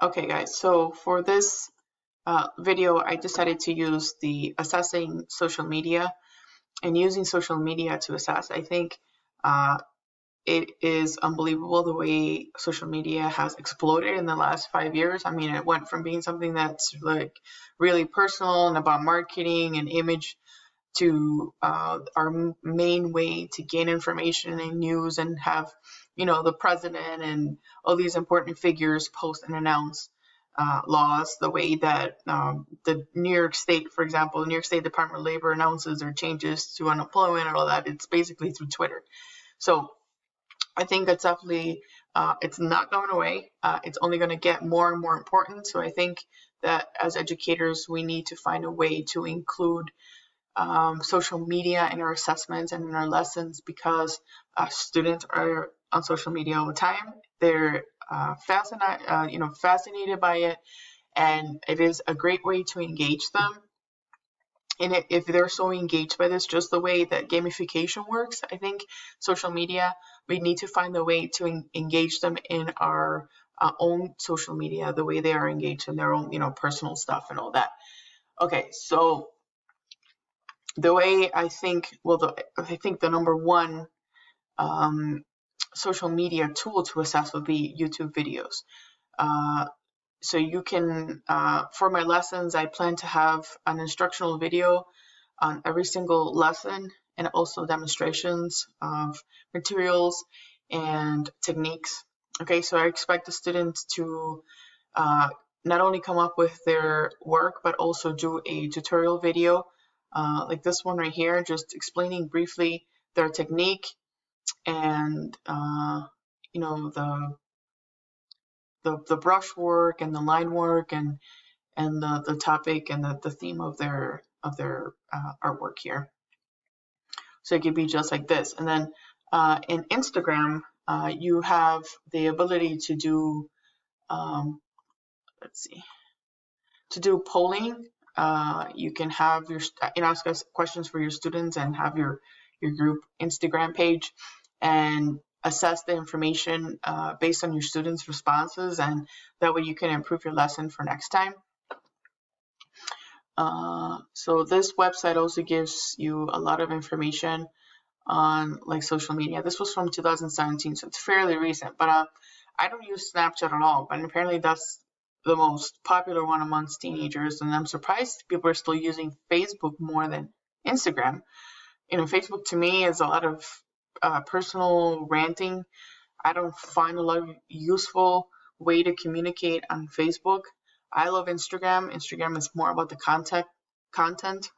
Okay, guys, so for this video, I decided to use the assessing social media and using social media to assess. I think it is unbelievable the way social media has exploded in the last 5 years. I mean, it went from being something that's like really personal and about marketing and image to our main way to gain information and news and have, the president and all these important figures post and announce laws, the way that the New York State, for example, New York State Department of Labor announces their changes to unemployment and all that. It's basically through Twitter. So I think that's definitely, it's not going away. It's only going to get more and more important. So I think that as educators, we need to find a way to include social media in our assessments and in our lessons, because students are on social media all the time. They're fascinated by it, and it is a great way to engage them. And if they're so engaged by this, just the way that gamification works, I think social media, we need to find a way to engage them in our own social media, the way they are engaged in their own, personal stuff and all that. Okay, so the way I think, I think the number one social media tool to assess would be YouTube videos. So you can, for my lessons, I plan to have an instructional video on every single lesson and also demonstrations of materials and techniques. Okay, so I expect the students to not only come up with their work, but also do a tutorial video like this one right here, just explaining briefly their technique and the brush work and the line work and the topic and the theme of their artwork here. So it could be just like this. And then in Instagram, you have the ability to do to do polling. You can have your ask us questions for your students and have your group Instagram page and assess the information based on your students' responses, and that way you can improve your lesson for next time. So this website also gives you a lot of information on like social media. This was from 2017, so it's fairly recent, but I don't use Snapchat at all, but apparently that's the most popular one amongst teenagers, and I'm surprised people are still using Facebook more than Instagram. Facebook to me is a lot of personal ranting. I don't find a lot of useful way to communicate on Facebook. I love Instagram. Instagram is more about the content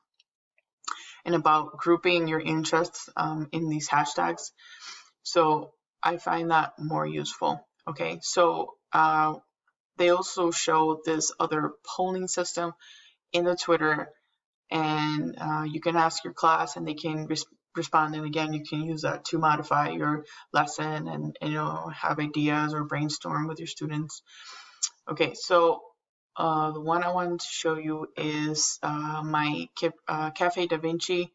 and about grouping your interests in these hashtags. So I find that more useful. Okay, so they also show this other polling system in the Twitter, and you can ask your class and they can respond, and again you can use that to modify your lesson and have ideas or brainstorm with your students. Okay, so the one I wanted to show you is my Cafe Da Vinci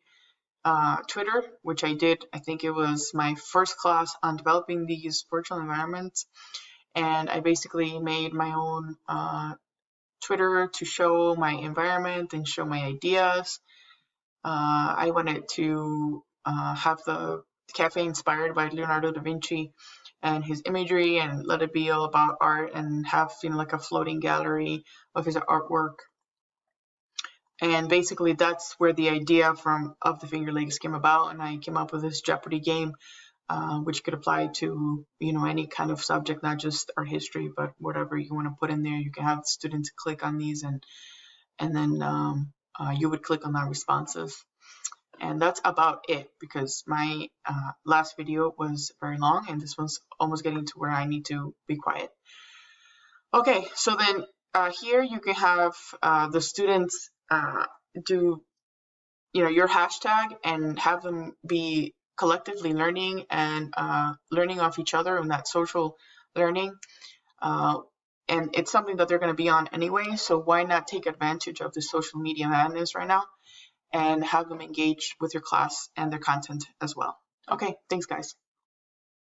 Twitter, which I did. I think it was my first class on developing these virtual environments, and I basically made my own Twitter to show my environment and show my ideas. I wanted to have the cafe inspired by Leonardo da Vinci and his imagery, and let it be all about art, and have like a floating gallery of his artwork. And basically that's where the idea of the Finger Lakes came about, and I came up with this Jeopardy game, which could apply to any kind of subject, not just art history, but whatever you want to put in there. You can have students click on these, and then you would click on that responses. And that's about it, because my last video was very long and this one's almost getting to where I need to be quiet. Okay, so then here you can have the students do your hashtag and have them be collectively learning and learning off each other, and that social learning. And it's something that they're going to be on anyway, so why not take advantage of the social media madness right now and have them engage with your class and their content as well. Okay, thanks guys.